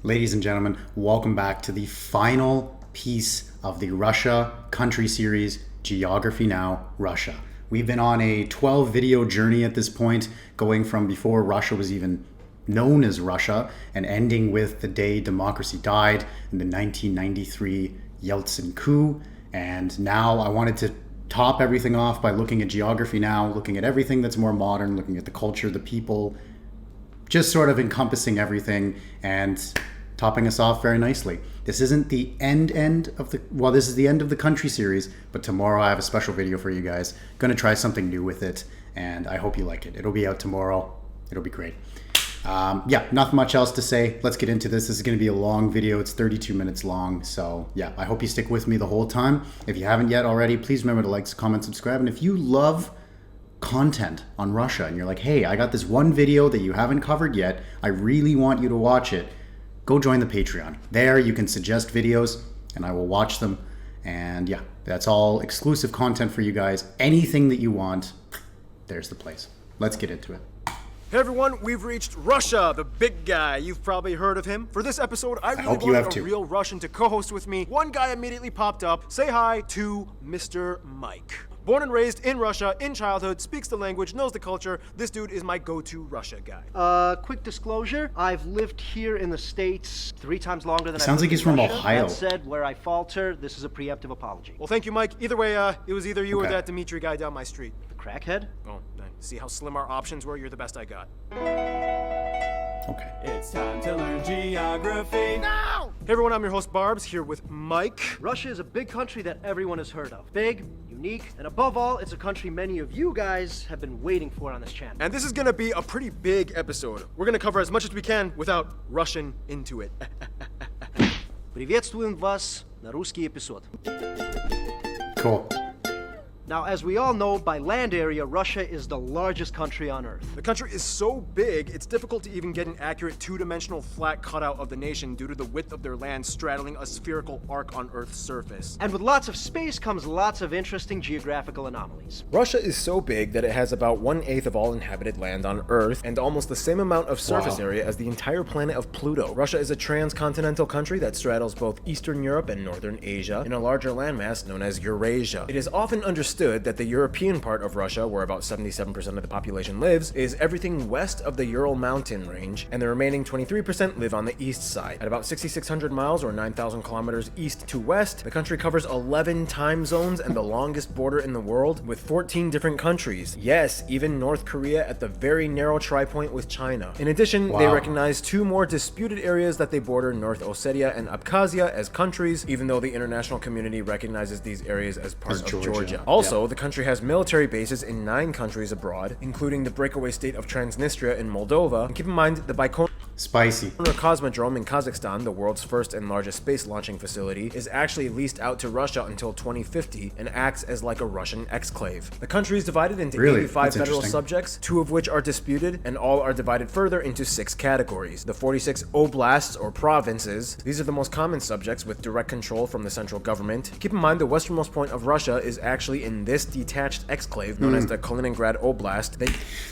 Ladies and gentlemen, welcome back to the final piece of the Russia country series, Geography Now, Russia. We've been on a 12 video journey at this point, going from before Russia was even known as Russia and ending with the day democracy died in the 1993 Yeltsin coup. And now I wanted to top everything off by looking at Geography Now, looking at everything that's more modern, looking at the culture, the people, just sort of encompassing everything and topping us off very nicely. This isn't the end of the, well, this is the end of the country series, but tomorrow I have a special video for you guys. Gonna try something new with it, and I hope you like it. It'll be out tomorrow. It'll be great. Yeah, not much else to say. Let's get into this. This is gonna be a long video. It's 32 minutes long, so yeah, I hope you stick with me the whole time. If you haven't yet already, please remember to like, comment, subscribe, and if you love content on Russia and you're like, hey, I got this one video that you haven't covered yet, I really want you to watch it, go join the Patreon. There you can suggest videos and I will watch them. And yeah, that's all exclusive content for you guys. Anything that you want, there's the place. Let's get into it. Hey everyone, we've reached Russia, the big guy. You've probably heard of him. For this episode, I really wanted a real Russian to co-host with me. One guy immediately popped up. Say hi to Mr. Mike. Born and raised in Russia, in childhood, speaks the language, knows the culture. This dude is my go-to Russia guy. Quick disclosure, I've lived here in the States 3 times longer than Sounds like he's from Ohio. That said, where I falter, this is a preemptive apology. Well, thank you, Mike. Either way, it was either you or that Dimitri guy down my street. The crackhead? Oh, see how slim our options were? You're the best I got. Okay. It's time to learn geography now! Hey everyone, I'm your host Barbs, here with Mike. Russia is a big country that everyone has heard of. Big, unique, and above all, it's a country many of you guys have been waiting for on this channel. And this is gonna be a pretty big episode. We're gonna cover as much as we can without rushing into it. Приветствуем вас на русский эпизод. Cool. Now, as we all know, by land area, Russia is the largest country on Earth. The country is so big, it's difficult to even get an accurate two-dimensional flat cutout of the nation due to the width of their land straddling a spherical arc on Earth's surface. And with lots of space comes lots of interesting geographical anomalies. Russia is so big that it has about 1/8 of all inhabited land on Earth and almost the same amount of surface area as the entire planet of Pluto. Russia is a transcontinental country that straddles both Eastern Europe and Northern Asia in a larger landmass known as Eurasia. It is often understood that the European part of Russia, where about 77% of the population lives, is everything west of the Ural mountain range, and the remaining 23% live on the east side. At about 6,600 miles or 9,000 kilometers east to west, the country covers 11 time zones and the longest border in the world with 14 different countries. Yes, even North Korea at the very narrow tri-point with China. In addition, they recognize 2 more disputed areas that they border, North Ossetia and Abkhazia, as countries, even though the international community recognizes these areas as part of Georgia. Also, the country has military bases in 9 countries abroad, including the breakaway state of Transnistria in Moldova. And keep in mind, the Baikonur Cosmodrome in Kazakhstan, the world's first and largest space launching facility, is actually leased out to Russia until 2050 and acts as like a Russian exclave. The country is divided into 85 federal subjects, 2 of which are disputed, and all are divided further into 6 categories. The 46 oblasts or provinces, these are the most common subjects with direct control from the central government. Keep in mind, the westernmost point of Russia is actually in this detached exclave known as the Kaliningrad Oblast.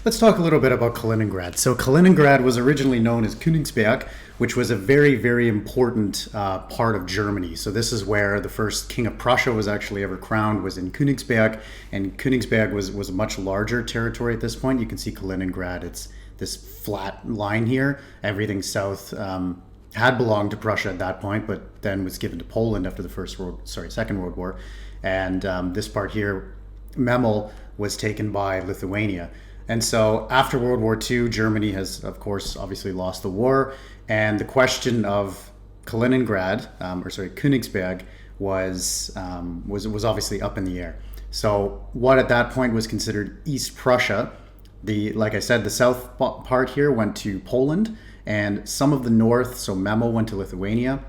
Let's talk a little bit about Kaliningrad. So Kaliningrad was originally known as Königsberg, which was a very, very important part of Germany. So this is where the first king of Prussia was actually ever crowned, was in Königsberg, and Königsberg was a much larger territory at this point. You can see Kaliningrad, it's this flat line here. Everything south had belonged to Prussia at that point, but then was given to Poland after the Second World War. And this part here, Memel, was taken by Lithuania. And so after World War II, Germany has, of course, obviously lost the war. And the question of Kaliningrad, Königsberg, was obviously up in the air. So what at that point was considered East Prussia, like I said, the south part here went to Poland, and some of the north, so Memel, went to Lithuania.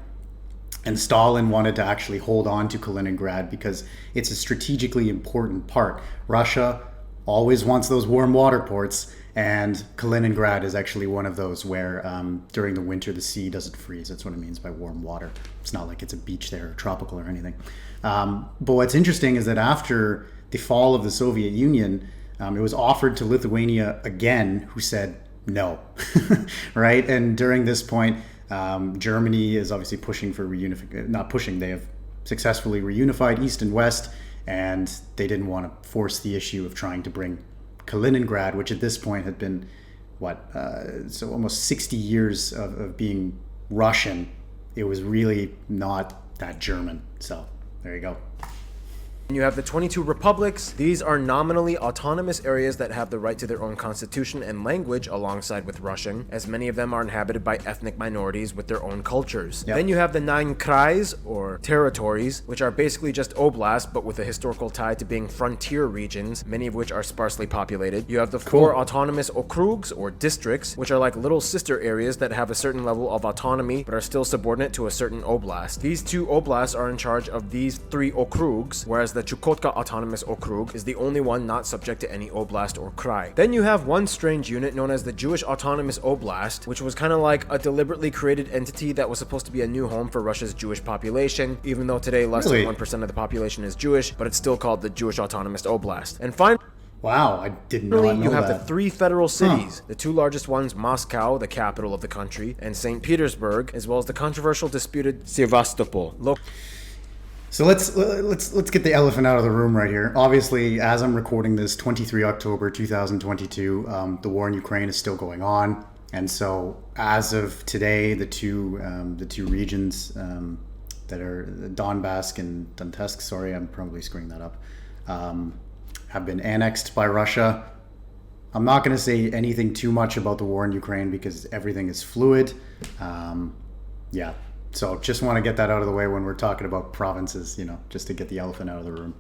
And Stalin wanted to actually hold on to Kaliningrad because it's a strategically important part. Russia always wants those warm water ports, and Kaliningrad is actually one of those where during the winter the sea doesn't freeze. That's what it means by warm water. It's not like it's a beach there or tropical or anything. But what's interesting is that after the fall of the Soviet Union, it was offered to Lithuania again, who said no, right? And during this point, Germany is obviously pushing for reunification. Not pushing, they have successfully reunified East and West, and they didn't want to force the issue of trying to bring Kaliningrad, which at this point had been, so almost 60 years of being Russian. It was really not that German. So there you go. You have the 22 republics. These are nominally autonomous areas that have the right to their own constitution and language alongside with Russian, as many of them are inhabited by ethnic minorities with their own cultures. Yep. Then you have the 9 krais, or territories, which are basically just oblasts, but with a historical tie to being frontier regions, many of which are sparsely populated. You have the 4 autonomous okrugs, or districts, which are like little sister areas that have a certain level of autonomy, but are still subordinate to a certain oblast. These 2 oblasts are in charge of these 3 okrugs, whereas the Chukotka Autonomous Okrug is the only one not subject to any oblast or krai. Then you have one strange unit known as the Jewish Autonomous Oblast, which was kind of like a deliberately created entity that was supposed to be a new home for Russia's Jewish population, even though today less than 1% of the population is Jewish, but it's still called the Jewish Autonomous Oblast. And finally, wow, I did not know you have that. the 3 federal cities, the 2 largest ones, Moscow, the capital of the country, and St. Petersburg, as well as the controversial disputed Sevastopol. So let's get the elephant out of the room right here. Obviously, as I'm recording this, 23 October 2022, the war in Ukraine is still going on, and so as of today, the two regions that are Donbass and Donetsk, sorry, I'm probably screwing that up, have been annexed by Russia. I'm not going to say anything too much about the war in Ukraine because everything is fluid. Yeah. So just want to get that out of the way when we're talking about provinces, just to get the elephant out of the room.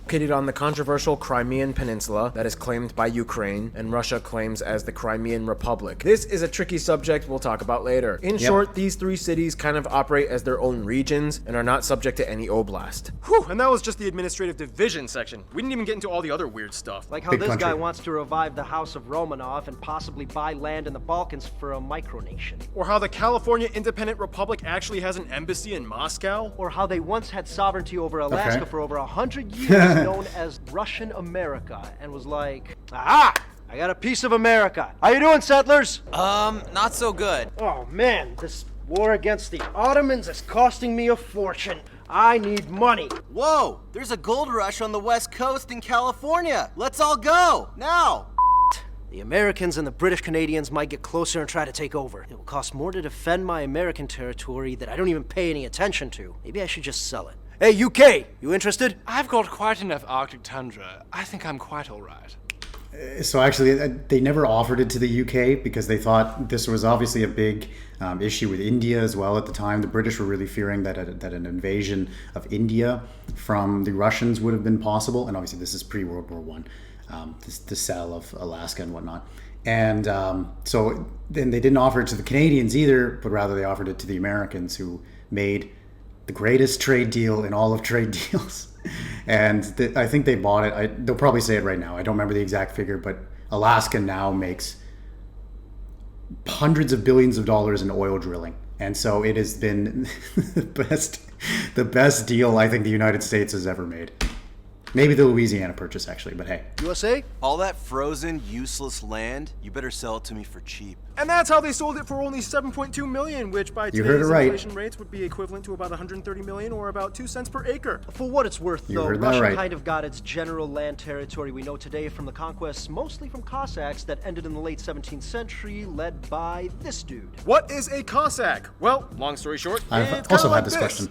Located on the controversial Crimean Peninsula that is claimed by Ukraine and Russia claims as the Crimean Republic. This is a tricky subject we'll talk about later. In short, these 3 cities kind of operate as their own regions and are not subject to any oblast. Whew, and that was just the administrative division section. We didn't even get into all the other weird stuff. Like how this guy wants to revive the House of Romanov and possibly buy land in the Balkans for a micronation. Or how the California Independent Republic actually has an embassy in Moscow. Or how they once had sovereignty over Alaska for over 100 years, known as Russian America, and was like, aha! I got a piece of America. How you doing, settlers? Not so good. Oh man, this war against the Ottomans is costing me a fortune. I need money. Whoa, there's a gold rush on the West Coast in California. Let's all go, now. The Americans and the British Canadians might get closer and try to take over. It will cost more to defend my American territory that I don't even pay any attention to. Maybe I should just sell it. Hey, UK, you interested? I've got quite enough Arctic tundra. I think I'm quite all right. So actually, they never offered it to the UK because they thought this was obviously a big issue with India as well at the time. The British were really fearing that an invasion of India from the Russians would have been possible. And obviously, this is pre-World War One, the sale of Alaska and whatnot. And so then they didn't offer it to the Canadians either, but rather they offered it to the Americans, who made the greatest trade deal in all of trade deals. And I think they bought it. They'll probably say it right now. I don't remember the exact figure, but Alaska now makes hundreds of billions of dollars in oil drilling. And so it has been the best deal I think the United States has ever made. Maybe the Louisiana Purchase, actually, but hey. USA? All that frozen, useless land, you better sell it to me for cheap. And that's how they sold it for only $7.2 million, which by today's inflation rates would be equivalent to about $130 million or about 2 cents per acre. For what it's worth, You though, heard that Russia right. kind of got its general land territory we know today from the conquests, mostly from Cossacks that ended in the late 17th century, led by this dude. What is a Cossack? Well, long story short, I've it's also kinda had like this question.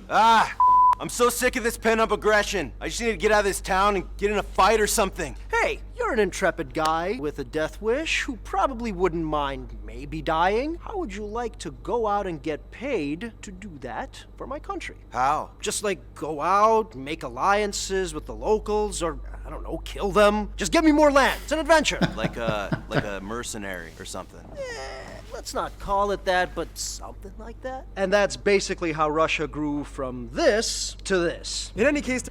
I'm so sick of this pent-up aggression. I just need to get out of this town and get in a fight or something. Hey, you're an intrepid guy with a death wish who probably wouldn't mind maybe dying. How would you like to go out and get paid to do that for my country? How? Just like go out, make alliances with the locals, or I don't know, kill them. Just give me more land. It's an adventure. Like a mercenary or something. Let's not call it that, but something like that. And that's basically how Russia grew from this to this. In any case,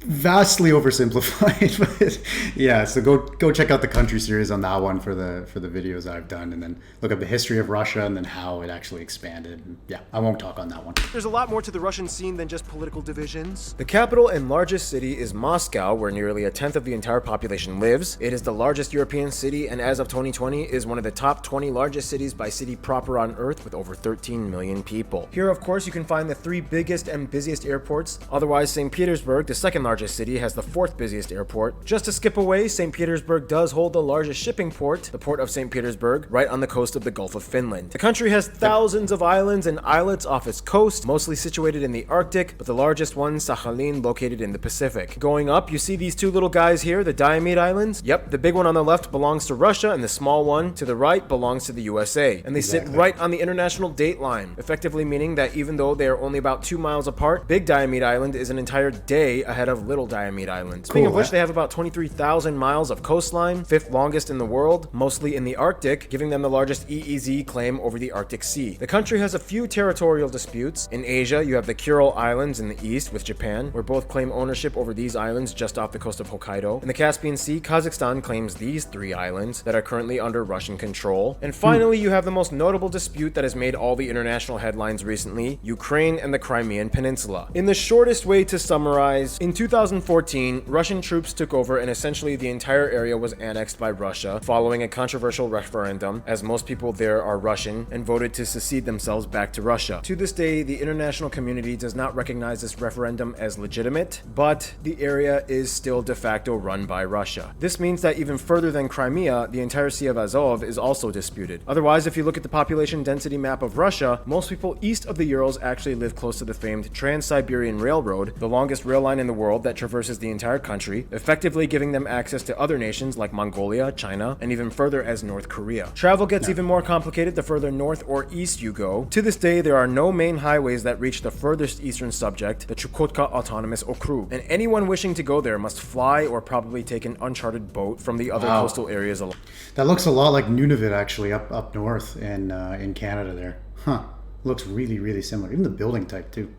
vastly oversimplified, but yeah. So go check out the country series on that one for the videos I've done, and then look up the history of Russia and then how it actually expanded. And yeah, I won't talk on that one. There's a lot more to the Russian scene than just political divisions. The capital and largest city is Moscow, where nearly a tenth of the entire population lives. It is the largest European city, and as of 2020 is one of the top 20 largest cities by city proper on Earth, with over 13 million people. Here, of course, you can find the 3 biggest and busiest airports. Otherwise, St. Petersburg, the second largest city, has the 4th busiest airport. Just to skip away, St. Petersburg does hold the largest shipping port, the port of St. Petersburg, right on the coast of the Gulf of Finland. The country has thousands of islands and islets off its coast, mostly situated in the Arctic, but the largest one, Sakhalin, located in the Pacific. Going up, you see these 2 little guys here, the Diomede Islands. Yep, the big one on the left belongs to Russia, and the small one to the right belongs to the USA. And they sit right on the international date line, effectively meaning that even though they are only about 2 miles apart, Big Diomede Island is an entire day ahead of Little Diomede Island. Speaking of which, they have about 23,000 miles of coastline, 5th longest in the world, mostly in the Arctic, giving them the largest EEZ claim over the Arctic Sea. The country has a few territorial disputes. In Asia, you have the Kuril Islands in the east with Japan, where both claim ownership over these islands just off the coast of Hokkaido. In the Caspian Sea, Kazakhstan claims these 3 islands that are currently under Russian control. And finally, you have the most notable dispute that has made all the international headlines recently, Ukraine and the Crimean Peninsula. In the shortest way to summarize, in 2014, Russian troops took over and essentially the entire area was annexed by Russia following a controversial referendum, as most people there are Russian, and voted to secede themselves back to Russia. To this day, the international community does not recognize this referendum as legitimate, but the area is still de facto run by Russia. This means that even further than Crimea, the entire Sea of Azov is also disputed. Otherwise, if you look at the population density map of Russia, most people east of the Urals actually live close to the famed Trans-Siberian Railroad, the longest rail line in the world that traverses the entire country, effectively giving them access to other nations like Mongolia, China, and even further as North Korea. Travel gets even more complicated the further north or east you go. To this day, there are no main highways that reach the furthest eastern subject, the Chukotka Autonomous Okrug, and anyone wishing to go there must fly or probably take an uncharted boat from the other coastal areas along. That looks a lot like Nunavut, actually, up north in Canada there. Huh. Looks really similar. Even the building type, too.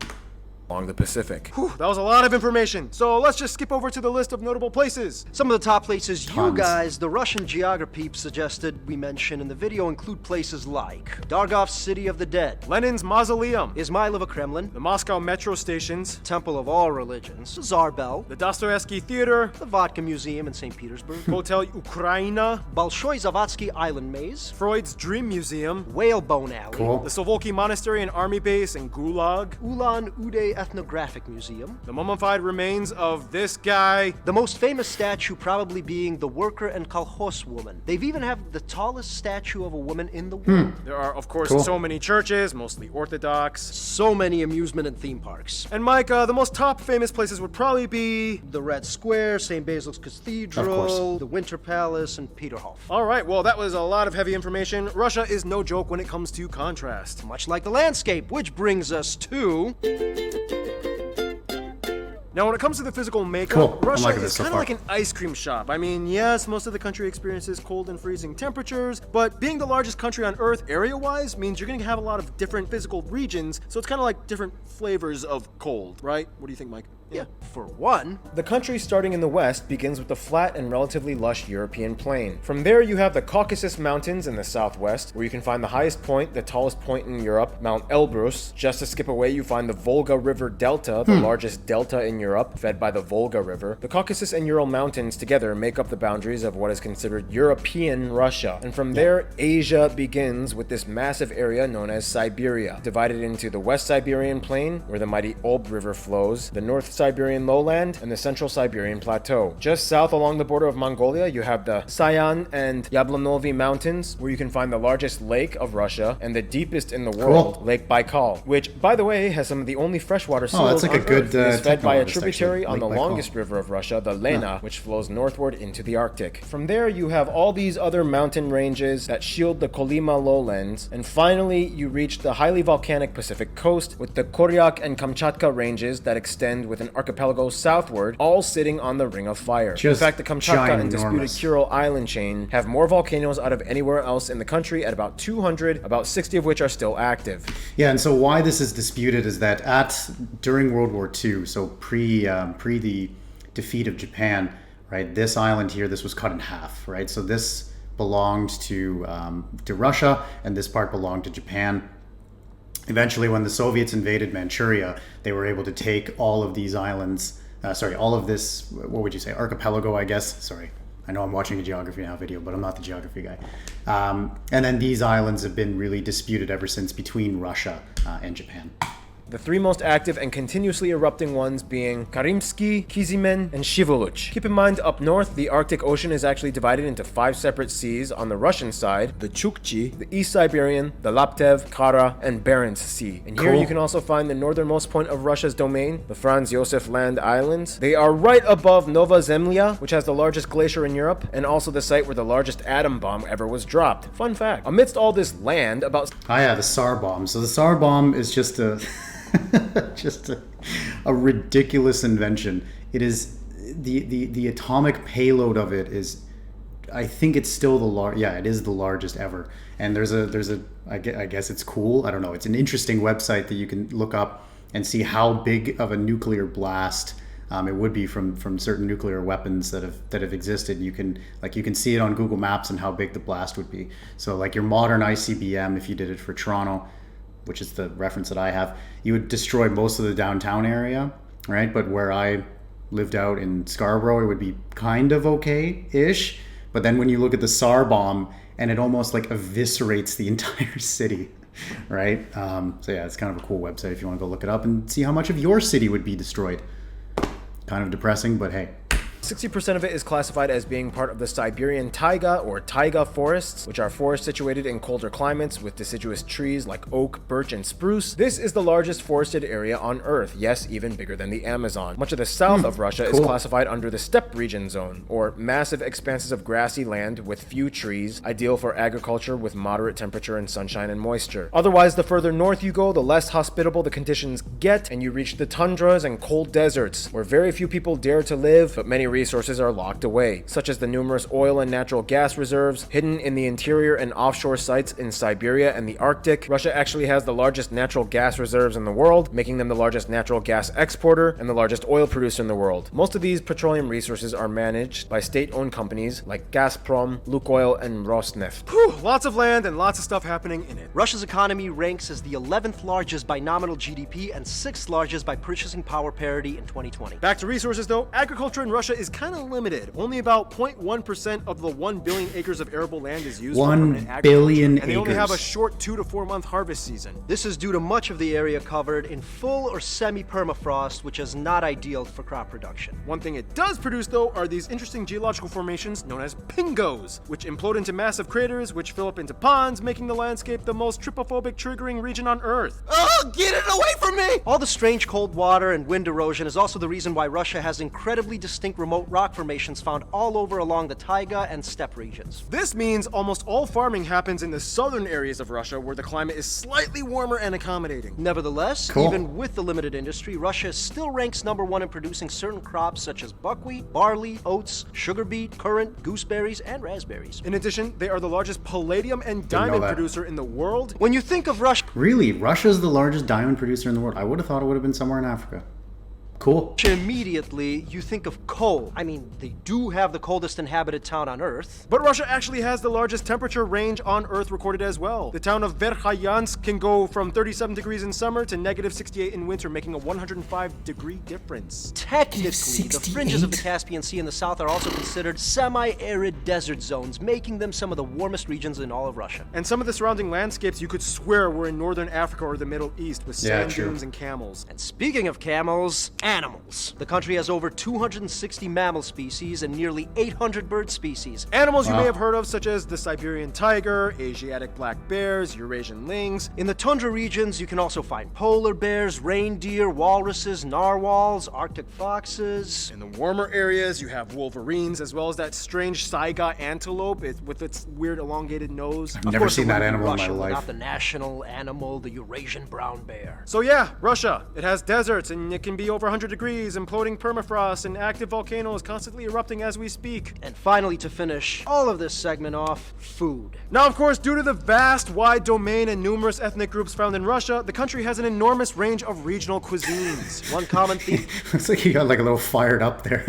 Along the Pacific. Whew, that was a lot of information. So let's just skip over to the list of notable places. Some of the top places you Tons. guys, the Russian geography suggested we mention in the video, include places like Dargov's City of the Dead, Lenin's Mausoleum, Ismailova Kremlin, the Moscow metro stations, Temple of All Religions, Tsar-Bell, the Dostoevsky Theater, the Vodka Museum in St. Petersburg, Hotel Ukraina, Bolshoi Zavadsky Island Maze, Freud's Dream Museum, Whalebone Alley, Cool. the Sovolki Monastery and Army Base in Gulag, Ulan-Ude Ethnographic Museum, the mummified remains of this guy, the most famous statue probably being the worker and kolkhoz woman. They've even have the tallest statue of a woman in the world. There are, of course, Cool. so many churches, mostly Orthodox. So many amusement and theme parks. And Mike, the most top famous places would probably be... The Red Square, St. Basil's Cathedral, Of course. the Winter Palace, and Peterhof. All right, well, that was a lot of heavy information. Russia is no joke when it comes to contrast. Much like the landscape, which brings us to... Now, when it comes to the physical makeup, Cool. I'm Russia liking is this so kind of far. like an ice cream shop. I mean, yes, most of the country experiences cold and freezing temperatures, but being the largest country on Earth area-wise means you're going to have a lot of different physical regions, so it's kind of like different flavors of cold, right? What do you think, Mike? Yeah, for one. The country starting in the west begins with the flat and relatively lush European plain. From there you have the Caucasus Mountains in the southwest, where you can find the highest point, the tallest point in Europe, Mount Elbrus. Just to skip away, you find the Volga River Delta, the largest delta in Europe, fed by the Volga River. The Caucasus and Ural Mountains together make up the boundaries of what is considered European Russia. And from there, Asia begins with this massive area known as Siberia, divided into the West Siberian Plain, where the mighty Ob River flows, the North Siberian lowland, and the Central Siberian Plateau. Just south along the border of Mongolia, you have the Sayan and Yablanovi Mountains, where you can find the largest lake of Russia and the deepest in the world, Cool. Lake Baikal, which, by the way, has some of the only freshwater Oh, that's seals like a on good, Earth. It is fed techno by a artist, tributary actually. on the Lake Baikal. longest river of Russia, the Lena, which flows northward into the Arctic. From there, you have all these other mountain ranges that shield the Kolyma lowlands, and finally, you reach the highly volcanic Pacific coast with the Koryak and Kamchatka ranges that extend with an archipelago southward, all sitting on the Ring of Fire. Just in fact, the Kamchatka and disputed ginormous. Kuril Island chain have more volcanoes out of anywhere else in the country at about 200, about 60 of which are still active. Yeah, and so why this is disputed is that during World War II, so pre the defeat of Japan, right, this island here, this was cut in half, right? So this belonged to Russia, and this part belonged to Japan. Eventually, when the Soviets invaded Manchuria, they were able to take all of these islands, all of this, what would you say, archipelago, I guess. Sorry, I know I'm watching a Geography Now video, but I'm not the geography guy. And then these islands have been really disputed ever since between Russia and Japan. The three most active and continuously erupting ones being Karimsky, Kizimen, and Shivoluch. Keep in mind, up north, the Arctic Ocean is actually divided into 5 separate seas. On the Russian side, the Chukchi, the East Siberian, the Laptev, Kara, and Barents Sea. And here you can also find the northernmost point of Russia's domain, the Franz Josef Land Islands. They are right above Nova Zemlya, which has the largest glacier in Europe, and also the site where the largest atom bomb ever was dropped. Fun fact. Amidst all this land, about... Ah yeah, the Tsar bomb. So the Tsar bomb is just a... a ridiculous invention. It is the atomic payload of it is, I think it's still it is the largest ever. And there's a I guess it's cool. I don't know. It's an interesting website that you can look up and see how big of a nuclear blast it would be from certain nuclear weapons that have existed. You can see it on Google Maps and how big the blast would be. So like your modern ICBM, if you did it for Toronto, which is the reference that I have, you would destroy most of the downtown area, right? But where I lived out in Scarborough, it would be kind of okay-ish. But then when you look at the Tsar bomb, and it almost like eviscerates the entire city, right? So yeah, it's kind of a cool website if you want to go look it up and see how much of your city would be destroyed. Kind of depressing, but hey. 60% of it is classified as being part of the Siberian taiga or taiga forests, which are forests situated in colder climates with deciduous trees like oak, birch, and spruce. This is the largest forested area on Earth, yes, even bigger than the Amazon. Much of the south of Russia is classified under the steppe region zone, or massive expanses of grassy land with few trees, ideal for agriculture with moderate temperature and sunshine and moisture. Otherwise, the further north you go, the less hospitable the conditions get, and you reach the tundras and cold deserts, where very few people dare to live, but many resources are locked away, such as the numerous oil and natural gas reserves hidden in the interior and offshore sites in Siberia and the Arctic. Russia actually has the largest natural gas reserves in the world, making them the largest natural gas exporter and the largest oil producer in the world. Most of these petroleum resources are managed by state-owned companies like Gazprom, Lukoil, and Rosneft. Whew, lots of land and lots of stuff happening in it. Russia's economy ranks as the 11th largest by nominal GDP and 6th largest by purchasing power parity in 2020. Back to resources though, agriculture in Russia is kind of limited. Only about 0.1% of the 1 billion acres of arable land is used for permanent agriculture. 1 billion acres. And they only have a short 2 to 4 month harvest season. This is due to much of the area covered in full or semi-permafrost, which is not ideal for crop production. One thing it does produce though are these interesting geological formations known as pingos, which implode into massive craters which fill up into ponds, making the landscape the most trypophobic triggering region on Earth. Oh, get it away from me! All the strange cold water and wind erosion is also the reason why Russia has incredibly distinct remote rock formations found all over along the taiga and steppe regions. This means almost all farming happens in the southern areas of Russia where the climate is slightly warmer and accommodating. Nevertheless, even with the limited industry, Russia still ranks #1 in producing certain crops such as buckwheat, barley, oats, sugar beet, currant, gooseberries, and raspberries. In addition, they are the largest palladium and diamond producer in the world. When you think of Russia... Really? Russia's the largest diamond producer in the world? I would have thought it would have been somewhere in Africa. Cool. Immediately, you think of coal. I mean, they do have the coldest inhabited town on Earth. But Russia actually has the largest temperature range on Earth recorded as well. The town of Verkhoyansk can go from 37 degrees in summer to -68 in winter, making a 105-degree difference. Technically, the fringes of the Caspian Sea in the south are also considered semi-arid desert zones, making them some of the warmest regions in all of Russia. And some of the surrounding landscapes you could swear were in northern Africa or the Middle East, with sand dunes and camels. And speaking of camels, animals. The country has over 260 mammal species and nearly 800 bird species. Animals you may have heard of, such as the Siberian tiger, Asiatic black bears, Eurasian lynx. In the tundra regions, you can also find polar bears, reindeer, walruses, narwhals, Arctic foxes. In the warmer areas, you have wolverines, as well as that strange saiga antelope with its weird elongated nose. I've never seen that animal in my Russia, life. not the national animal, the Eurasian brown bear. So yeah, Russia. It has deserts, and it can be over 100 100 degrees, imploding permafrost, and active volcanoes constantly erupting as we speak. And finally, to finish all of this segment off, food. Now, of course, due to the vast, wide domain and numerous ethnic groups found in Russia, the country has an enormous range of regional cuisines. One common theme It's like you got like a little fired up there.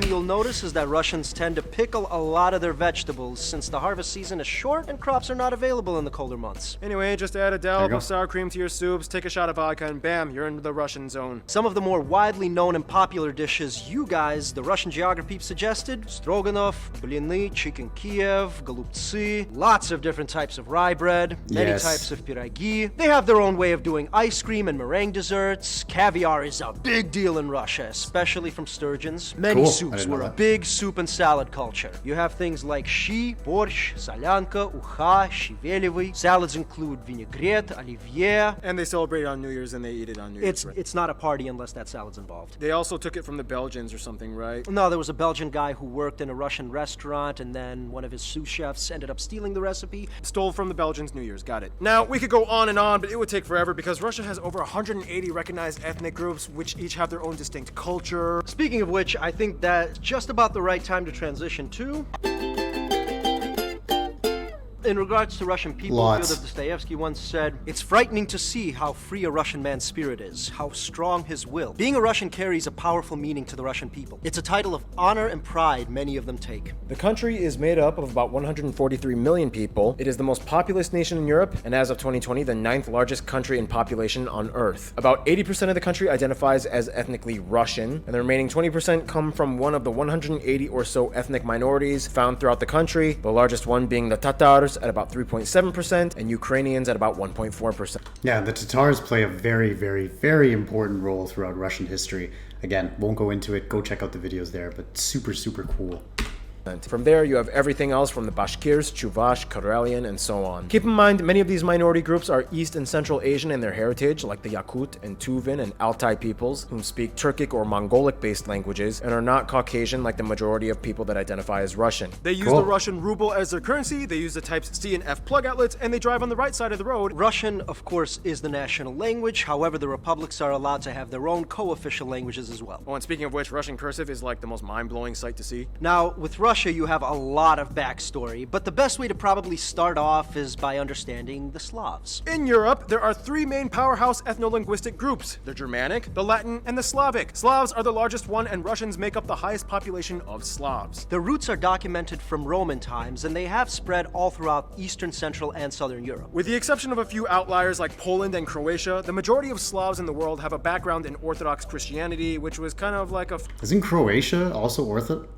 you'll notice is that Russians tend to pickle a lot of their vegetables since the harvest season is short and crops are not available in the colder months. Anyway, just add a dollop go. of sour cream to your soups, take a shot of vodka, and bam, you're in the Russian zone. Some of the more widely known and popular dishes you guys, the Russian geography suggested: stroganoff, blины, chicken Kiev, голубцы, lots of different types of rye bread, many Yes. types of pyrogi. They have their own way of doing ice cream and meringue desserts. Caviar is a big deal in Russia, especially from sturgeons. Many Cool. I soups didn't know were a that. big soup and salad culture. You have things like щи, борщ, солянка, уха, щавелевый. Salads include vinaigrette, оливье. And they celebrate it on New Year's and they eat it on New Year's. It's not a party unless that salad's involved. They also took it from the Belgians or something, right? No, there was a Belgian guy who worked in a Russian restaurant, and then one of his sous chefs ended up stealing the recipe. Stole from the Belgians New Year's, got it. Now, we could go on, but it would take forever because Russia has over 180 recognized ethnic groups, which each have their own distinct culture. Speaking of which, I think that's just about the right time to transition to... In regards to Russian people, Lots. Fyodor Dostoevsky once said, "It's frightening to see how free a Russian man's spirit is, how strong his will. Being a Russian carries a powerful meaning to the Russian people. It's a title of honor and pride many of them take." The country is made up of about 143 million people. It is the most populous nation in Europe, and as of 2020, the 9th largest country in population on Earth. About 80% of the country identifies as ethnically Russian, and the remaining 20% come from one of the 180 or so ethnic minorities found throughout the country, the largest one being the Tatars at about 3.7% and Ukrainians at about 1.4%. Yeah, the Tatars play a very, very, very important role throughout Russian history. Again, won't go into it. Go check out the videos there, but super, super cool. From there, you have everything else from the Bashkirs, Chuvash, Karelian, and so on. Keep in mind, many of these minority groups are East and Central Asian in their heritage, like the Yakut and Tuvan and Altai peoples, whom speak Turkic or Mongolic-based languages, and are not Caucasian like the majority of people that identify as Russian. They use Cool. the Russian ruble as their currency, they use the types C and F plug outlets, and they drive on the right side of the road. Russian, of course, is the national language. However, the republics are allowed to have their own co-official languages as well. Oh, and speaking of which, Russian cursive is like the most mind-blowing sight to see. Now, with Russia, you have a lot of backstory, but the best way to probably start off is by understanding the Slavs. In Europe, there are three main powerhouse ethno-linguistic groups: the Germanic, the Latin, and the Slavic. Slavs are the largest one, and Russians make up the highest population of Slavs. Their roots are documented from Roman times, and they have spread all throughout Eastern, Central, and Southern Europe. With the exception of a few outliers like Poland and Croatia, the majority of Slavs in the world have a background in Orthodox Christianity, which was kind of like a Isn't Croatia also Orthodox?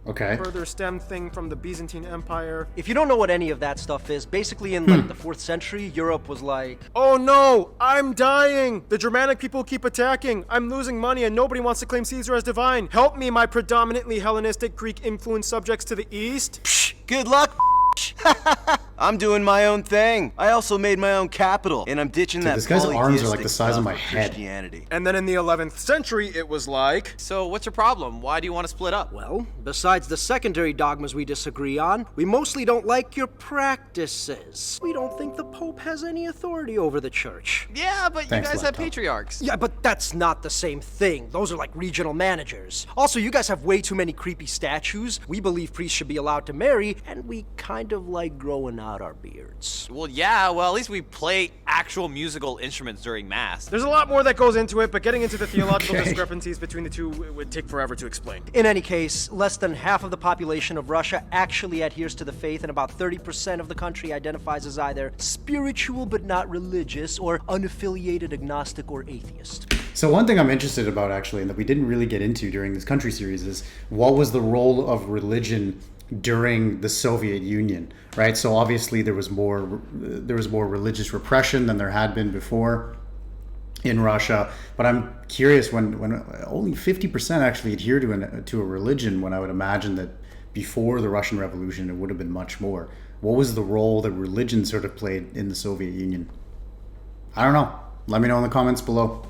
Okay. further stemmed thing from the Byzantine Empire. If you don't know what any of that stuff is, basically in like the 4th century, Europe was like, Oh no, I'm dying! The Germanic people keep attacking. I'm losing money and nobody wants to claim Caesar as divine. Help me, my predominantly Hellenistic Greek-influenced subjects to the east. Good luck. I'm doing my own thing. I also made my own capital, and I'm ditching that this guy's arms are like polytheistic the size of stuff my head. Christianity. And then in the 11th century, it was like... So what's your problem? Why do you want to split up? well, besides the secondary dogmas we disagree on, we mostly don't like your practices. We don't think the Pope has any authority over the church. Yeah, but you Thanks, guys have laptop. patriarchs. Yeah, but that's not the same thing. Those are like regional managers. Also, you guys have way too many creepy statues. We believe priests should be allowed to marry, and we kind of like growing out our beards. Well, yeah, well, at least we play actual musical instruments during Mass. There's a lot more that goes into it, but getting into the theological Okay. discrepancies between the two would take forever to explain. In any case, less than half of the population of Russia actually adheres to the faith, and about 30% of the country identifies as either spiritual but not religious, or unaffiliated agnostic or atheist. So one thing I'm interested about actually, and that we didn't really get into during this country series, is what was the role of religion during the Soviet Union, right? So obviously there was more religious repression than there had been before in Russia. But I'm curious, when only 50% actually adhere to a religion, when I would imagine that before the Russian Revolution it would have been much more. What was the role that religion sort of played in the Soviet Union? I don't know. Let me know in the comments below.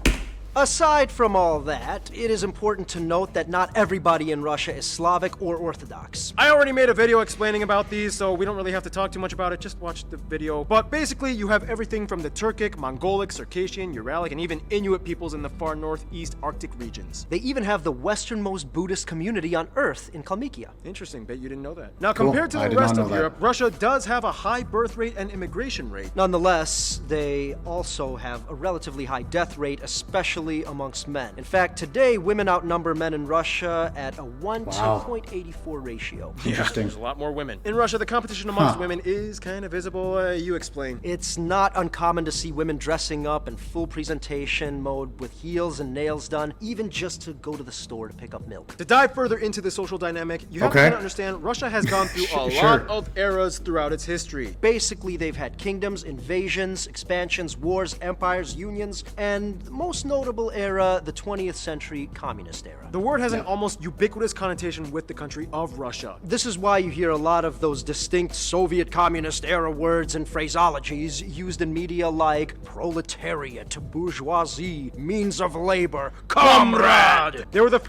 Aside from all that, it is important to note that not everybody in Russia is Slavic or Orthodox. I already made a video explaining about these, so we don't really have to talk too much about it, just watch the video. But basically, you have everything from the Turkic, Mongolic, Circassian, Uralic, and even Inuit peoples in the far northeast Arctic regions. They even have the westernmost Buddhist community on Earth in Kalmykia. Interesting, bet you didn't know that. Now, Cool. compared to I the did not rest know of that. Europe, Russia does have a high birth rate and immigration rate. Nonetheless, they also have a relatively high death rate, especially amongst men. In fact, today, women outnumber men in Russia at a 1 Wow. to 0.84 ratio. Interesting. There's a lot more women. In Russia, the competition amongst women is kind of visible. You explain. It's not uncommon to see women dressing up in full presentation mode with heels and nails done, even just to go to the store to pick up milk. To dive further into the social dynamic, you have to Okay. kind of understand Russia has gone through a Sure. lot of eras throughout its history. Basically, they've had kingdoms, invasions, expansions, wars, empires, unions, and the most notable era, the 20th century communist era. The word has an almost ubiquitous connotation with the country of Russia. This is why you hear a lot of those distinct Soviet communist era words and phraseologies used in media like proletariat, bourgeoisie, means of labor, comrade. They were the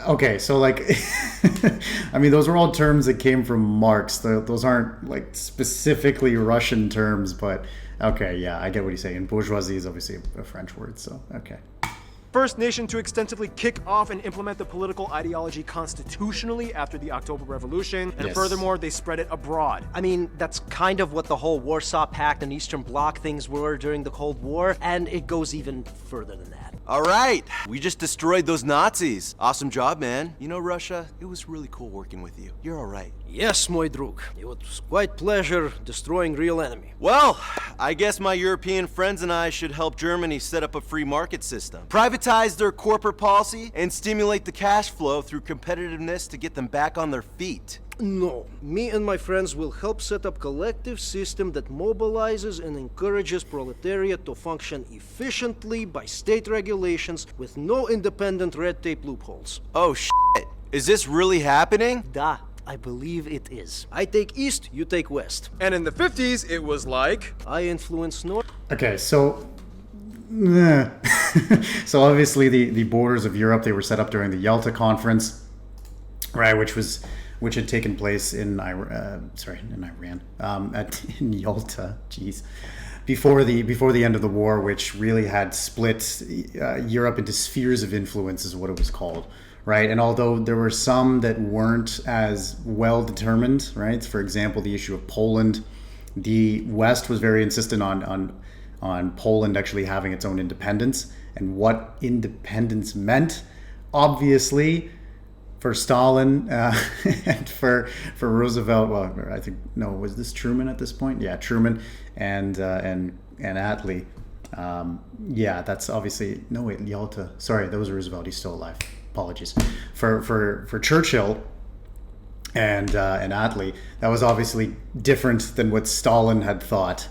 Okay, so like, I mean, those are all terms that came from Marx. Those aren't like specifically Russian terms, but okay, yeah, I get what you're saying. Bourgeoisie is obviously a French word, so okay. first nation to extensively kick off and implement the political ideology constitutionally after the October Revolution, and Yes. furthermore, they spread it abroad. I mean, that's kind of what the whole Warsaw Pact and Eastern Bloc things were during the Cold War, and it goes even further than that. All right, we just destroyed those Nazis. Awesome job, man. You know, Russia, it was really cool working with you. You're all right. Yes, mój drug. It was quite pleasure destroying real enemy. Well, I guess my European friends and I should help Germany set up a free market system, privatize their corporate policy, and stimulate the cash flow through competitiveness to get them back on their feet. No, me and my friends will help set up collective system that mobilizes and encourages proletariat to function efficiently by state regulations with no independent red tape loopholes. Oh, shit. Is this really happening? Da, I believe it is. I take east, you take west. And in the 50s, it was like, I influence north. Okay, so so obviously the borders of Europe, they were set up during the Yalta Conference, right, which had taken place in Iran, in Yalta, jeez, before the end of the war, which really had split Europe into spheres of influence, is what it was called, right? And although there were some that weren't as well determined, right? For example, the issue of Poland, the West was very insistent on Poland actually having its own independence, and what independence meant, obviously. For Stalin and for Roosevelt, well, I think was this Truman at this point? Yeah, Truman and Attlee. Yeah, that's obviously Yalta. Sorry, that was Roosevelt. He's still alive. Apologies. For Churchill and Attlee, that was obviously different than what Stalin had thought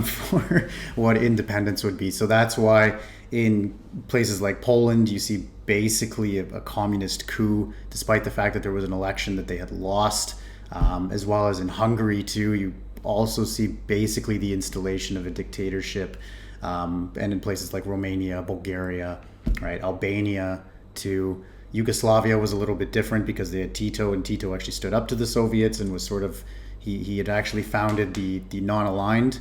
for what independence would be. So that's why in places like Poland, you see basically a communist coup, despite the fact that there was an election that they had lost, as well as in Hungary too. You also see basically the installation of a dictatorship, and in places like Romania, Bulgaria, right, Albania too. Yugoslavia was a little bit different because they had Tito, and Tito actually stood up to the Soviets and was sort of, he had actually founded the non-aligned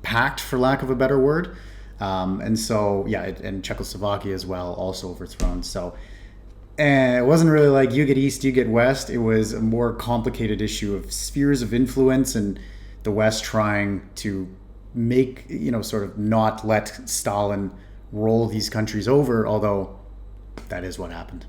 pact, for lack of a better word. And so, yeah, and Czechoslovakia as well, also overthrown. So it wasn't really like you get east, you get west. It was a more complicated issue of spheres of influence, and the West trying to make, sort of not let Stalin roll these countries over, although that is what happened.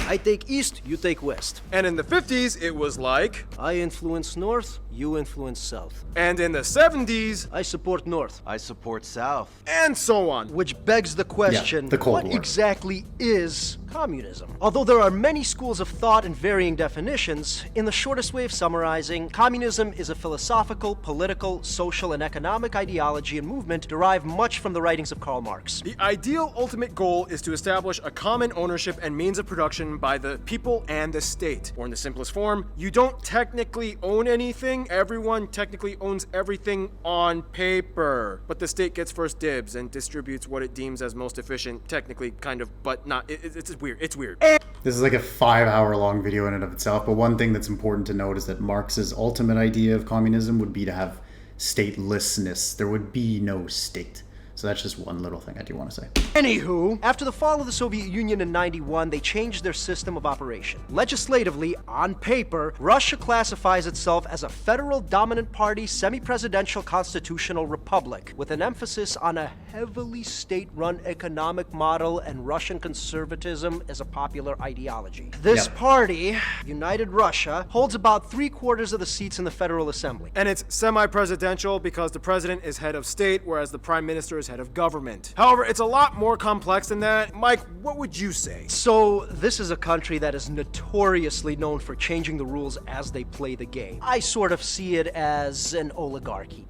I take east, you take west. and in the 50s, it was like, I influence north, you influence south. and in the 70s, I support north. I support South. and so on. Which begs the question, the Cold what War. exactly is communism. Although there are many schools of thought and varying definitions, in the shortest way of summarizing, communism is a philosophical, political, social, and economic ideology and movement derived much from the writings of Karl Marx. The ideal ultimate goal is to establish a common ownership and means of production by the people and the state. Or in the simplest form, you don't technically own anything, everyone technically owns everything on paper. But the state gets first dibs and distributes what it deems as most efficient, technically, kind of, but not. It's weird. It's weird. This is like a 5-hour long video in and of itself, but one thing that's important to note is that Marx's ultimate idea of communism would be to have statelessness. There would be no state. So that's just one little thing I do want to say. Anywho, after the fall of the Soviet Union in '91, they changed their system of operation. Legislatively, on paper, Russia classifies itself as a federal dominant party, semi-presidential constitutional republic, with an emphasis on a heavily state-run economic model and Russian conservatism as a popular ideology. This party, United Russia, holds about 3/4 of the seats in the Federal Assembly. And it's semi-presidential because the president is head of state, whereas the prime minister is head of government. However, it's a lot more complex than that. Mike, what would you say? So, this is a country that is notoriously known for changing the rules as they play the game. I sort of see it as an oligarchy.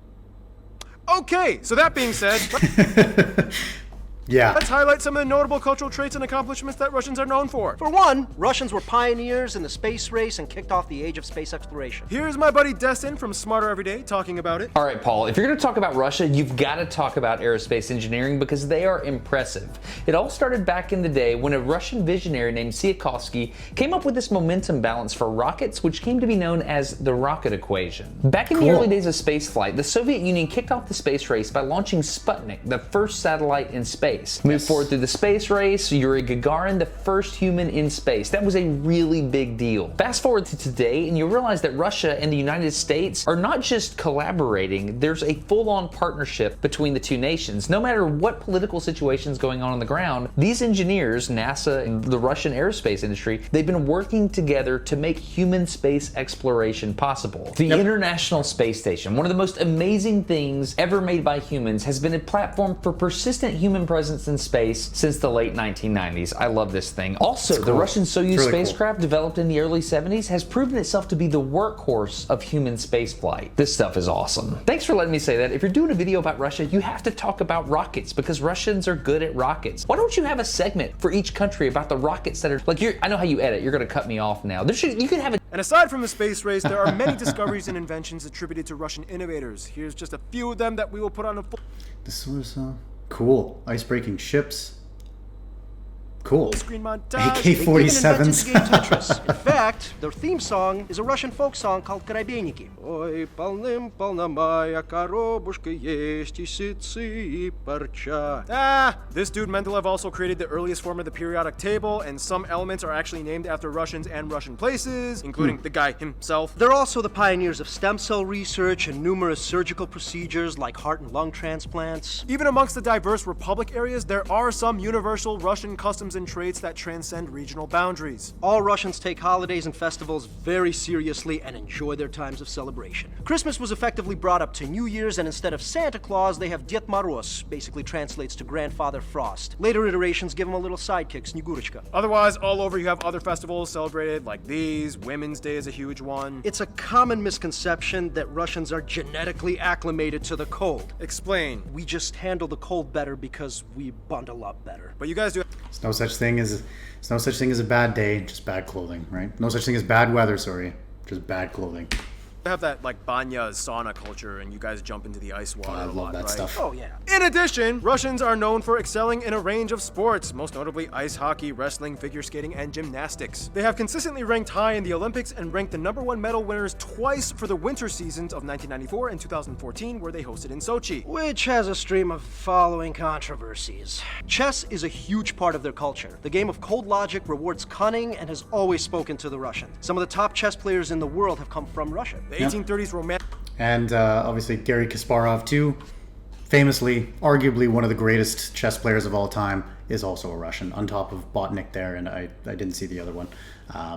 Okay, so that being said, Yeah. let's highlight some of the notable cultural traits and accomplishments that Russians are known for. For one, Russians were pioneers in the space race and kicked off the age of space exploration. Here's my buddy Destin from Smarter Everyday talking about it. All right, Paul, if you're going to talk about Russia, you've got to talk about aerospace engineering because they are impressive. It all started back in the day when a Russian visionary named Tsiolkovsky came up with this momentum balance for rockets, which came to be known as the rocket equation. Back in the early days of spaceflight, the Soviet Union kicked off the space race by launching Sputnik, the first satellite in space. Moved forward through the space race, Yuri Gagarin, the first human in space. That was a really big deal. Fast forward to today, and you realize that Russia and the United States are not just collaborating, there's a full-on partnership between the two nations. No matter what political situation's going on the ground, these engineers, NASA and the Russian aerospace industry, they've been working together to make human space exploration possible. The International Space Station, one of the most amazing things ever made by humans, has been a platform for persistent human presence in space since the late 1990s. I love this thing. Also, the Russian Soyuz spacecraft developed in the early 70s has proven itself to be the workhorse of human spaceflight. This stuff is awesome. Thanks for letting me say that. If you're doing a video about Russia, you have to talk about rockets because Russians are good at rockets. Why don't you have a segment for each country about the rockets that are like I know how you edit. You're going to cut me off now. You could have a And aside from the space race, there are many discoveries and inventions attributed to Russian innovators. Here's just a few of them that we will put on a full This was cool. Ice-breaking ships. Cool. screen montage. AK-47s. They even invented the game Tetris. In fact, their theme song is a Russian folk song called Korobeiniki. Ой, полным-полна моя коробушка есть и ситцы и парча. This dude Mendeleev also created the earliest form of the periodic table, and some elements are actually named after Russians and Russian places, including the guy himself. They're also the pioneers of stem cell research and numerous surgical procedures like heart and lung transplants. Even amongst the diverse republic areas, there are some universal Russian customs and traits that transcend regional boundaries. All Russians take holidays and festivals very seriously and enjoy their times of celebration. Christmas was effectively brought up to New Year's, and instead of Santa Claus, they have Ded Moroz, basically translates to Grandfather Frost. Later iterations give him a little sidekick, Snegurочка. Otherwise, all over you have other festivals celebrated like these. Women's Day is a huge one. It's a common misconception that Russians are genetically acclimated to the cold. Explain. We just handle the cold better because we bundle up better. But you guys do. There's no such thing as a bad day, just bad clothing, right? No such thing as bad weather, sorry, just bad clothing. Have that like banya sauna culture, and you guys jump into the ice water. I a love lot, that right? stuff. Oh yeah. In addition, Russians are known for excelling in a range of sports, most notably ice hockey, wrestling, figure skating, and gymnastics. They have consistently ranked high in the Olympics and ranked the #1 medal winners twice for the winter seasons of 1994 and 2014, where they hosted in Sochi. Which has a stream of following controversies. Chess is a huge part of their culture. The game of cold logic rewards cunning and has always spoken to the Russians. Some of the top chess players in the world have come from Russia. The 1830s romantic. And obviously Garry Kasparov too, famously, arguably one of the greatest chess players of all time, is also a Russian, on top of Botnik there, and I didn't see the other one.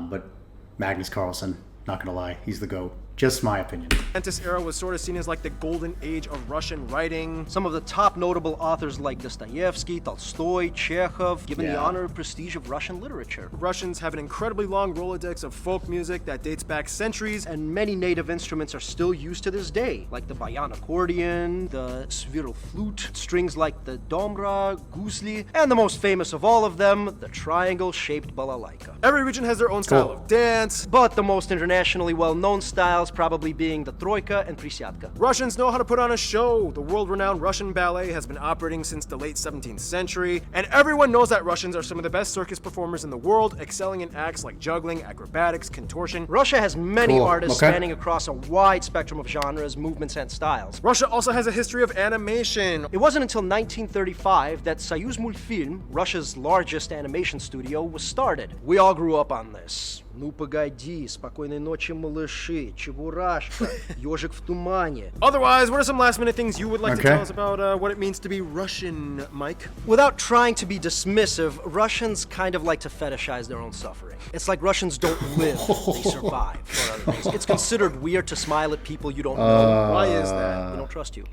But Magnus Carlsen, not gonna lie, he's the GOAT. Just my opinion. This era was sort of seen as like the golden age of Russian writing. Some of the top notable authors like Dostoevsky, Tolstoy, Chekhov, given the honor and prestige of Russian literature. Russians have an incredibly long Rolodex of folk music that dates back centuries, And many native instruments are still used to this day, like the bayan accordion, the sviral flute, strings like the domra, guzli, and the most famous of all of them, the triangle-shaped balalaika. every region has their own style of dance. But the most internationally well-known styles probably being the troika and prisyatka. Russians know how to put on a show. The world-renowned Russian ballet has been operating since the late 17th century, and everyone knows that Russians are some of the best circus performers in the world, excelling in acts like juggling, acrobatics, contortion. Russia has many Cool. artists Okay. spanning across a wide spectrum of genres, movements, and styles. Russia also has a history of animation. It wasn't until 1935 that Soyuz Multfilm, Russia's largest animation studio, was started. We all grew up on this. Ну погоди, спокойной ночи, малыши, Чебурашка, Ёжик в тумане. Otherwise, what are some last-minute things you would like to Okay. tell us about what it means to be Russian, Mike? Without trying to be dismissive, Russians kind of like to fetishize their own suffering. It's like Russians don't live, they survive, for other things. It's considered weird to smile at people you don't know. Why is that? We don't trust you.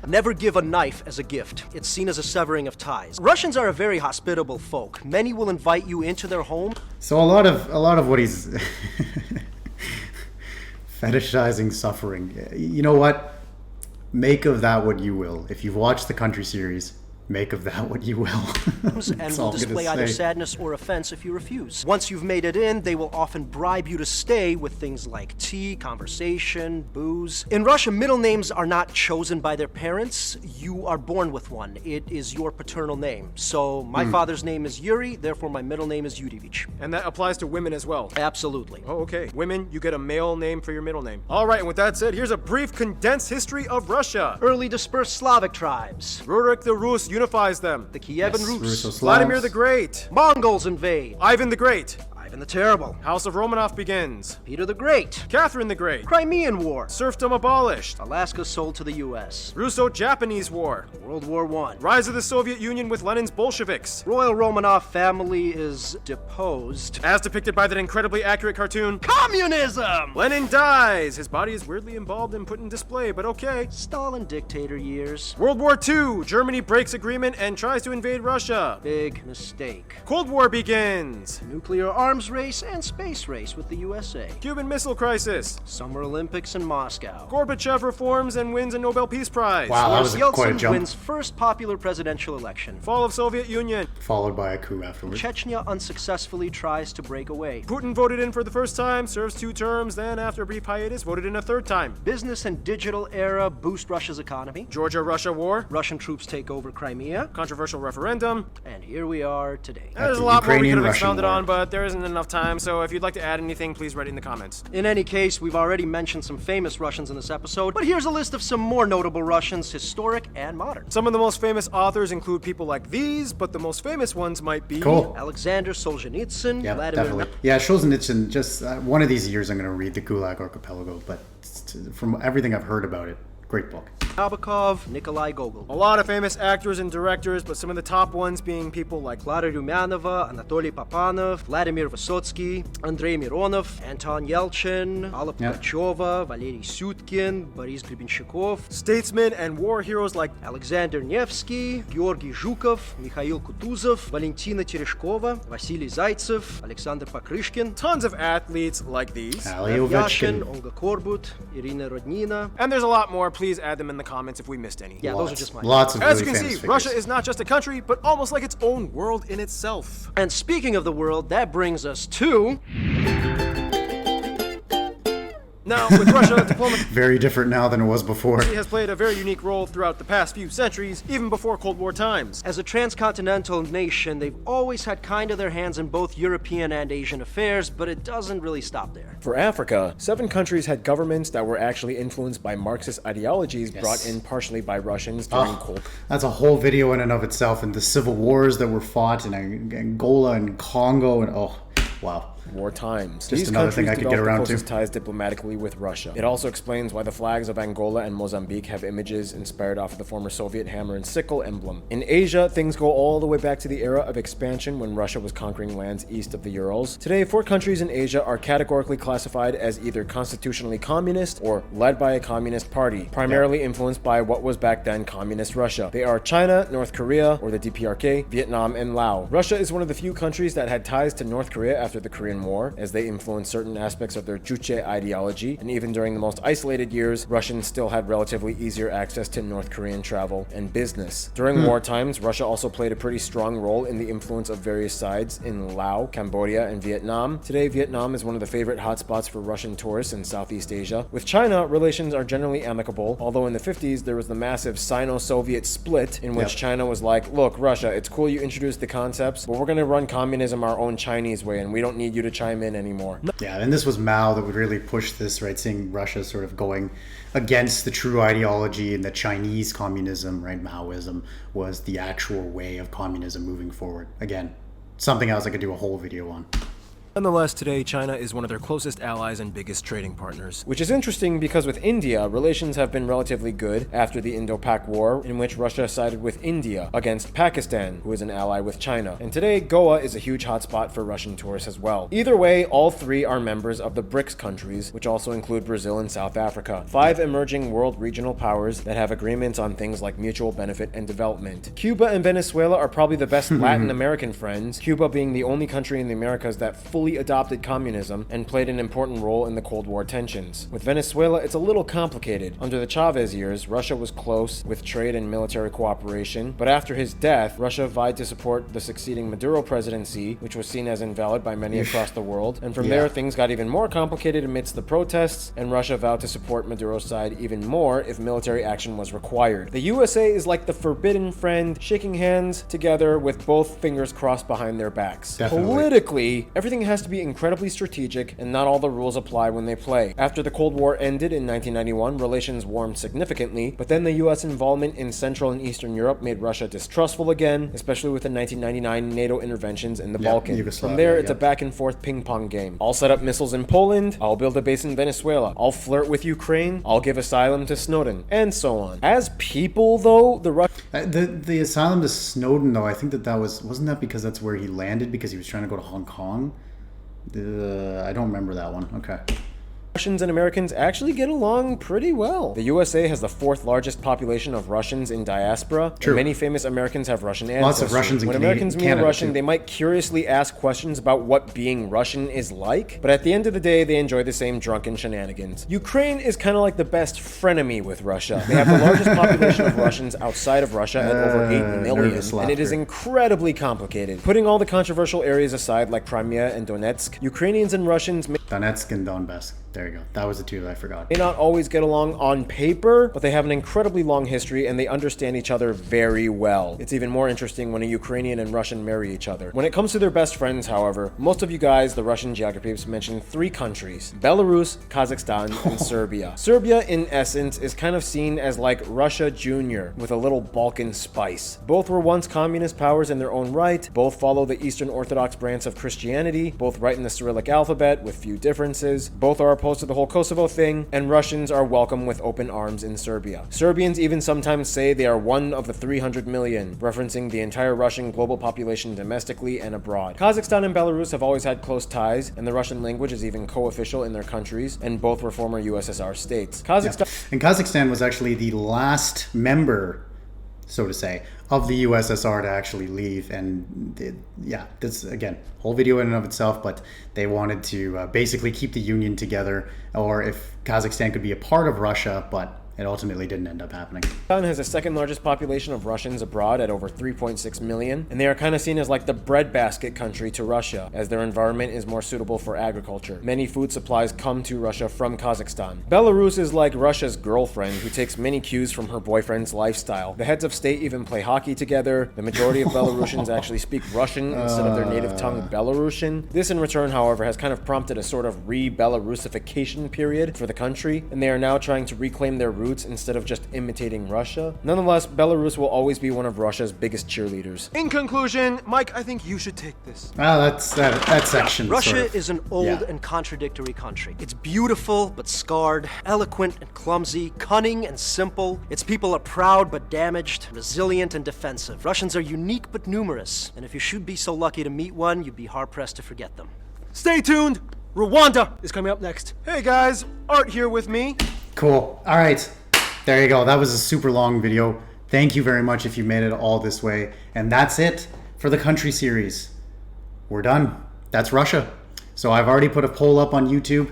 Never give a knife as a gift. It's seen as a severing of ties. Russians are a very hospitable folk. Many will invite you into their home. So a lot of what he's fetishizing suffering. You know what? Make of that what you will. If you've watched the Country series, make of that what you will. And That's all will I'm gonna display either say. sadness or offense if you refuse. Once you've made it in, they will often bribe you to stay with things like tea, conversation, booze. In Russia, middle names are not chosen by their parents. You are born with one. It is your paternal name. So my father's name is Yuri, therefore my middle name is Yurevich. And that applies to women as well. Absolutely. Oh, okay. Women, you get a male name for your middle name. All right, and with that said, here's a brief condensed history of Russia. Early dispersed Slavic tribes. Rurik the Rus unifies them. The Kievan Yes, Rus. Russo-Slavs. Vladimir the Great. Mongols invade. Ivan the Great. Ivan the Terrible. House of Romanov begins. Peter the Great. Catherine the Great. Crimean War. Serfdom abolished. Alaska sold to the U.S. Russo-Japanese War. World War I. Rise of the Soviet Union with Lenin's Bolsheviks. Royal Romanov family is deposed. As depicted by that incredibly accurate cartoon, Communism! Lenin dies. His body is weirdly embalmed and put in display, but okay. Stalin dictator years. World War II. Germany breaks agreement and tries to invade Russia. Big mistake. Cold War begins. Nuclear arms race and space race with the USA. Cuban Missile Crisis. Summer Olympics in Moscow. Gorbachev reforms and wins a Nobel Peace Prize. Wow, that Boris was quite a Yeltsin jump. wins first popular presidential election. Fall of Soviet Union. Followed by a coup afterwards. Chechnya unsuccessfully tries to break away. Putin voted in for the first time, serves 2 terms, then after a brief hiatus, voted in a 3rd time. Business and digital era boost Russia's economy. Georgia-Russia War. Russian troops take over Crimea. Controversial referendum. And here we are today. There's a the lot more we could have Ukrainian-Russian expounded war. on, but there isn't enough time, so if you'd like to add anything, please write it in the comments. In any case, we've already mentioned some famous Russians in this episode, but here's a list of some more notable Russians, historic and modern. Some of the most famous authors include people like these, but the most famous ones might be... Cool. Alexander Solzhenitsyn, Yeah, Vladimir definitely. Yeah, Solzhenitsyn, just one of these years I'm going to read the Gulag Archipelago, but from everything I've heard about it, great book. Nabokov, Nikolai Gogol, A lot of famous actors and directors, but some of the top ones being people like Klara Rumyanova, Anatoly Papanov, Vladimir Vysotsky, Andrei Mironov, Anton Yelchin, Alla Yeah. Pugacheva, Valery Syutkin, Boris Grebenshchikov, statesmen and war heroes like Alexander Nevsky, Georgy Zhukov, Mikhail Kutuzov, Valentina Tereshkova, Vasily Zaitsev, Alexander Pakryshkin, tons of athletes like these. Yashin, Ovechkin. Olga Korbut, Irina Rodnina. And there's a lot more. Please add them in the comments if we missed any. Yeah, those are just mine. Lots of As really you can famous see, figures. Russia is not just a country, but almost like its own world in itself. And speaking of the world, that brings us to... Now, with Russia, diplomacy very different now than it was before. has played a very unique role throughout the past few centuries, even before Cold War times. As a transcontinental nation, they've always had kind of their hands in both European and Asian affairs, but it doesn't really stop there. For Africa, 7 countries had governments that were actually influenced by Marxist ideologies brought in partially by Russians during Cold War. That's a whole video in and of itself, and the civil wars that were fought in Angola and Congo, and oh, wow. war times. Just another thing I could get around to. Closest ties diplomatically with Russia. It also explains why the flags of Angola and Mozambique have images inspired off of the former Soviet hammer and sickle emblem. In Asia, things go all the way back to the era of expansion when Russia was conquering lands east of the Urals. Today, 4 countries in Asia are categorically classified as either constitutionally communist or led by a communist party, primarily influenced by what was back then communist Russia. They are China, North Korea, or the DPRK, Vietnam, and Laos. Russia is one of the few countries that had ties to North Korea after the Korean War, as they influenced certain aspects of their Juche ideology, and even during the most isolated years, Russians still had relatively easier access to North Korean travel and business. During war times, Russia also played a pretty strong role in the influence of various sides in Laos, Cambodia, and Vietnam. Today, Vietnam is one of the favorite hotspots for Russian tourists in Southeast Asia. With China, relations are generally amicable, although in the 50s there was the massive Sino-Soviet split in which China was like, look, Russia, it's cool you introduced the concepts, but we're going to run communism our own Chinese way, and we don't need you to chime in anymore. Yeah, and this was Mao that would really push this, right? Seeing Russia sort of going against the true ideology, and the Chinese communism, right? Maoism was the actual way of communism moving forward. Again, something else I could do a whole video on. Nonetheless, today, China is one of their closest allies and biggest trading partners. Which is interesting because with India, relations have been relatively good after the Indo-Pak War, in which Russia sided with India against Pakistan, who is an ally with China. And today, Goa is a huge hotspot for Russian tourists as well. Either way, all 3 are members of the BRICS countries, which also include Brazil and South Africa. 5 emerging world regional powers that have agreements on things like mutual benefit and development. Cuba and Venezuela are probably the best Latin American friends, Cuba being the only country in the Americas that fully adopted communism and played an important role in the Cold War tensions. With Venezuela, it's a little complicated. Under the Chavez years, Russia was close with trade and military cooperation, but after his death, Russia vied to support the succeeding Maduro presidency, which was seen as invalid by many across the world, and from there things got even more complicated amidst the protests, and Russia vowed to support Maduro's side even more if military action was required. The USA is like the forbidden friend, shaking hands together with both fingers crossed behind their backs. Definitely. Politically, everything has to be incredibly strategic, and not all the rules apply when they play. After the Cold War ended in 1991, relations warmed significantly, but then the US involvement in Central and Eastern Europe made Russia distrustful again, especially with the 1999 NATO interventions in the Balkans. From there, it's a back and forth ping pong game. I'll set up missiles in Poland, I'll build a base in Venezuela, I'll flirt with Ukraine, I'll give asylum to Snowden, and so on. As people, though, the asylum to Snowden, though, I think that wasn't that because that's where he landed because he was trying to go to Hong Kong? I don't remember that one. Okay. Russians and Americans actually get along pretty well. The USA has the 4th largest population of Russians in diaspora. True. And many famous Americans have Russian ancestry. Lots of Russians in When Canada, Americans meet a Russian, they might curiously ask questions about what being Russian is like, but at the end of the day, they enjoy the same drunken shenanigans. Ukraine is kind of like the best frenemy with Russia. They have the largest population of Russians outside of Russia at over 8 million, and it is incredibly complicated. Putting all the controversial areas aside like Crimea and Donetsk, Ukrainians and Russians Donetsk and Donbass. There you go. That was the 2 that I forgot. May not always get along on paper, but they have an incredibly long history and they understand each other very well. It's even more interesting when a Ukrainian and Russian marry each other. When it comes to their best friends, however, most of you guys, the Russian geographers, mention 3 countries: Belarus, Kazakhstan, and Serbia. Serbia, in essence, is kind of seen as like Russia Jr. with a little Balkan spice. Both were once communist powers in their own right, both follow the Eastern Orthodox branch of Christianity, both write in the Cyrillic alphabet with few differences, both are opposed to the whole Kosovo thing, and Russians are welcome with open arms in Serbia. Serbians even sometimes say they are one of the 300 million, referencing the entire Russian global population domestically and abroad. Kazakhstan and Belarus have always had close ties, and the Russian language is even co-official in their countries, and both were former USSR states. And Kazakhstan was actually the last member, so to say, of the USSR to actually leave. And that's, again, whole video in and of itself, but they wanted to basically keep the union together, or if Kazakhstan could be a part of Russia, but it ultimately didn't end up happening. Kazakhstan has the 2nd largest population of Russians abroad at over 3.6 million, and they are kind of seen as like the breadbasket country to Russia, as their environment is more suitable for agriculture. Many food supplies come to Russia from Kazakhstan. Belarus is like Russia's girlfriend, who takes many cues from her boyfriend's lifestyle. The heads of state even play hockey together. The majority of Belarusians actually speak Russian instead of their native tongue Belarusian. This in return, however, has kind of prompted a sort of re-Belarusification period for the country, and they are now trying to reclaim their roots instead of just imitating Russia. Nonetheless, Belarus will always be one of Russia's biggest cheerleaders. In conclusion, Mike, I think you should take this. Well, that's that section. Russia sort of. is an old Yeah. and contradictory country. It's beautiful but scarred, eloquent and clumsy, cunning and simple. Its people are proud but damaged, resilient and defensive. Russians are unique but numerous, and if you should be so lucky to meet one, you'd be hard-pressed to forget them. Stay tuned! Rwanda is coming up next. Hey guys, Art here with me. Cool. All right. There you go. That was a super long video. Thank you very much if you made it all this way. And that's it for the country series. We're done. That's Russia. So I've already put a poll up on YouTube.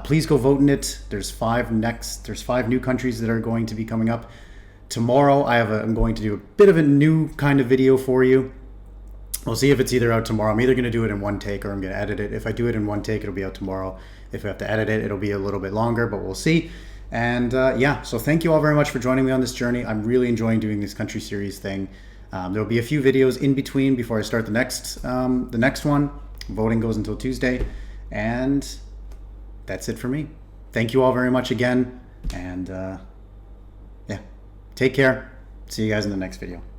Please go vote in it. There's 5 new countries that are going to be coming up. Tomorrow I'm going to do a bit of a new kind of video for you. We'll see if it's either out tomorrow. I'm either going to do it in one take or I'm going to edit it. If I do it in one take, it'll be out tomorrow. If I have to edit it, it'll be a little bit longer, but we'll see. And yeah, so thank you all very much for joining me on this journey. I'm really enjoying doing this country series thing. There'll be a few videos in between before I start the next one. Voting goes until Tuesday. And that's it for me. Thank you all very much again. And yeah, take care. See you guys in the next video.